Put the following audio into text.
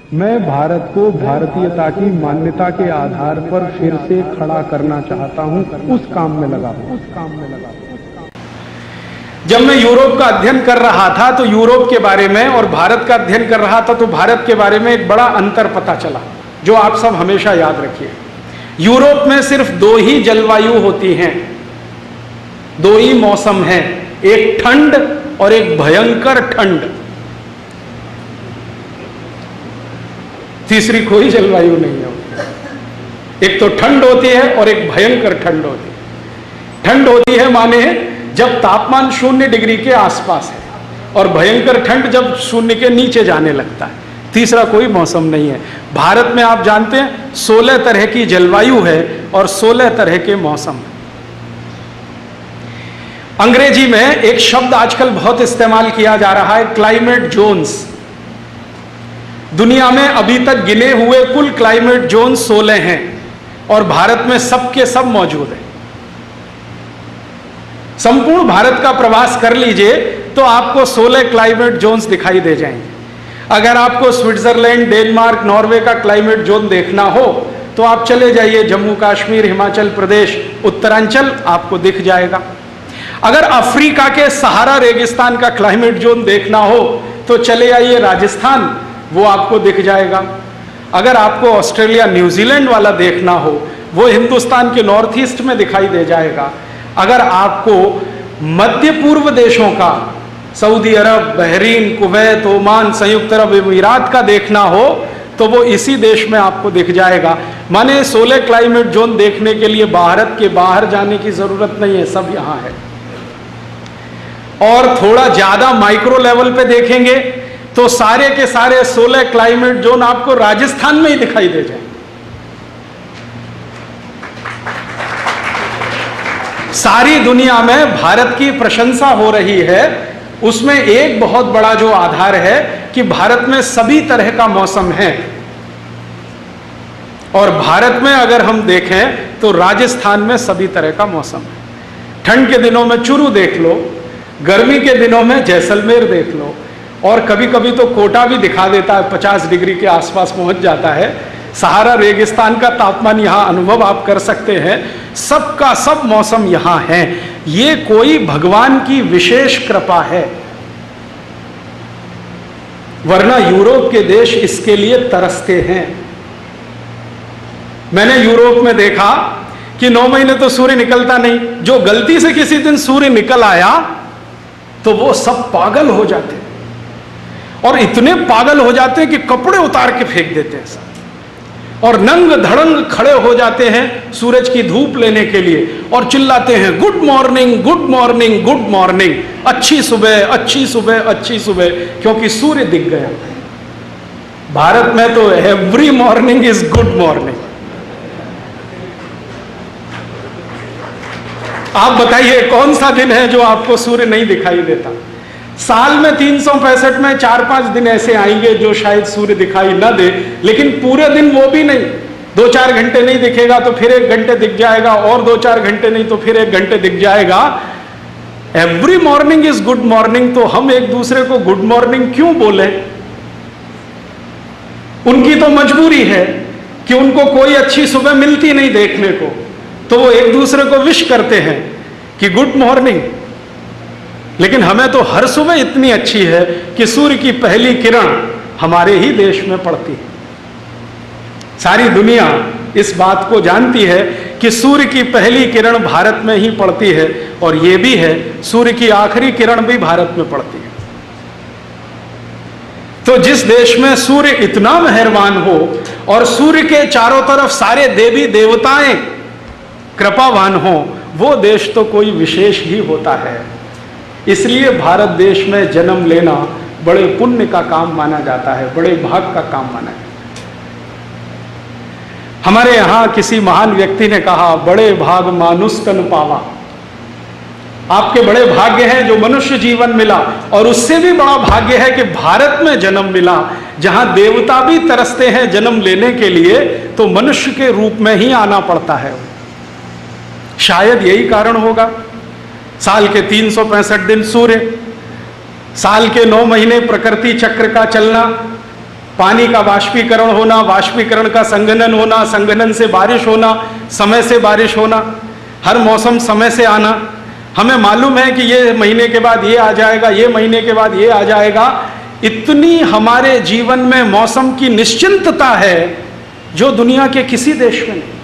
मैं भारत को भारतीयता की मान्यता के आधार पर फिर से खड़ा करना चाहता हूं, उस काम में लगा हूं। जब मैं यूरोप का अध्ययन कर रहा था तो यूरोप के बारे में और भारत का अध्ययन कर रहा था तो भारत के बारे में एक बड़ा अंतर पता चला, जो आप सब हमेशा याद रखिए। यूरोप में सिर्फ दो ही जलवायु होती हैं, दो ही मौसम हैं, एक ठंड और एक भयंकर ठंड। तीसरी कोई जलवायु नहीं है। एक तो ठंड होती है और एक भयंकर ठंड होती है। ठंड होती है माने जब तापमान 0 डिग्री के आसपास है, और भयंकर ठंड जब 0 के नीचे जाने लगता है। तीसरा कोई मौसम नहीं है। भारत में आप जानते हैं 16 तरह की जलवायु है और 16 तरह के मौसम है। अंग्रेजी में एक शब्द आजकल बहुत इस्तेमाल किया जा रहा है, क्लाइमेट जोन्स। दुनिया में अभी तक गिने हुए कुल क्लाइमेट जोन 16 हैं और भारत में सबके सब मौजूद हैं। संपूर्ण भारत का प्रवास कर लीजिए तो आपको 16 क्लाइमेट जोन्स दिखाई दे जाएंगे। अगर आपको स्विट्जरलैंड, डेनमार्क, नॉर्वे का क्लाइमेट जोन देखना हो तो आप चले जाइए जम्मू कश्मीर, हिमाचल प्रदेश, उत्तरांचल, आपको दिख जाएगा। अगर अफ्रीका के सहारा रेगिस्तान का क्लाइमेट जोन देखना हो तो चले आइए राजस्थान, वो आपको दिख जाएगा। अगर आपको ऑस्ट्रेलिया, न्यूजीलैंड वाला देखना हो वो हिंदुस्तान के नॉर्थ ईस्ट में दिखाई दे जाएगा। अगर आपको मध्य पूर्व देशों का, सऊदी अरब, बहरीन, कुवैत, ओमान, संयुक्त अरब अमीरात का देखना हो तो वो इसी देश में आपको दिख जाएगा। माने 16 क्लाइमेट जोन देखने के लिए भारत के बाहर जाने की जरूरत नहीं है, सब यहां है। और थोड़ा ज्यादा माइक्रो लेवल पे देखेंगे तो सारे के सारे 16 क्लाइमेट जोन आपको राजस्थान में ही दिखाई दे जाए। सारी दुनिया में भारत की प्रशंसा हो रही है। उसमें एक बहुत बड़ा जो आधार है कि भारत में सभी तरह का मौसम है। और भारत में अगर हम देखें तो राजस्थान में सभी तरह का मौसम है। ठंड के दिनों में चुरू देख लो, गर्मी के दिनों में जैसलमेर देख लो, और कभी कभी तो कोटा भी दिखा देता है, 50 डिग्री के आसपास पहुंच जाता है। सहारा रेगिस्तान का तापमान यहां अनुभव आप कर सकते हैं। सबका सब मौसम यहां है। ये कोई भगवान की विशेष कृपा है, वरना यूरोप के देश इसके लिए तरसते हैं। मैंने यूरोप में देखा कि 9 महीने तो सूर्य निकलता नहीं। जो गलती से किसी दिन सूर्य निकल आया तो वो सब पागल हो जाते हैं, और इतने पागल हो जाते हैं कि कपड़े उतार के फेंक देते हैं और नंग धड़ंग खड़े हो जाते हैं सूरज की धूप लेने के लिए और चिल्लाते हैं good morning, good morning, good morning, अच्छी सुबह, अच्छी सुबह, अच्छी सुबह, क्योंकि सूर्य दिख गया। भारत में तो every morning is good morning. आप बताइए कौन सा दिन है जो आपको सूर्य नहीं दिखाई देता? साल में 365 में 4-5 दिन ऐसे आएंगे जो शायद सूर्य दिखाई ना दे, लेकिन पूरे दिन वो भी नहीं। 2-4 घंटे नहीं दिखेगा तो फिर 1 घंटे दिख जाएगा, और 2-4 घंटे नहीं तो फिर 1 घंटे दिख जाएगा। Every morning is good morning. तो हम एक दूसरे को गुड मॉर्निंग क्यों बोले? उनकी तो मजबूरी है कि उनको कोई अच्छी सुबह मिलती नहीं देखने को, तो वो एक दूसरे को विश करते हैं कि गुड मॉर्निंग। लेकिन हमें तो हर सुबह इतनी अच्छी है कि सूर्य की पहली किरण हमारे ही देश में पड़ती है। सारी दुनिया इस बात को जानती है कि सूर्य की पहली किरण भारत में ही पड़ती है, और यह भी है सूर्य की आखिरी किरण भी भारत में पड़ती है। तो जिस देश में सूर्य इतना मेहरबान हो और सूर्य के चारों तरफ सारे देवी देवताएं कृपावान हो, वो देश तो कोई विशेष ही होता है। इसलिए भारत देश में जन्म लेना बड़े पुण्य का काम माना जाता है, बड़े भाग का काम माना जाता है। हमारे यहां किसी महान व्यक्ति ने कहा, बड़े भाग मानुष तन पावा। आपके बड़े भाग्य हैं जो मनुष्य जीवन मिला, और उससे भी बड़ा भाग्य है कि भारत में जन्म मिला, जहां देवता भी तरसते हैं जन्म लेने के लिए, तो मनुष्य के रूप में ही आना पड़ता है। शायद यही कारण होगा। साल के 365 दिन सूर्य, साल के 9 महीने प्रकृति चक्र का चलना, पानी का वाष्पीकरण होना, वाष्पीकरण का संघनन होना, संघनन से बारिश होना, समय से बारिश होना, हर मौसम समय से आना। हमें मालूम है कि ये महीने के बाद ये आ जाएगा, ये महीने के बाद ये आ जाएगा। इतनी हमारे जीवन में मौसम की निश्चिंतता है जो दुनिया के किसी देश में नहीं।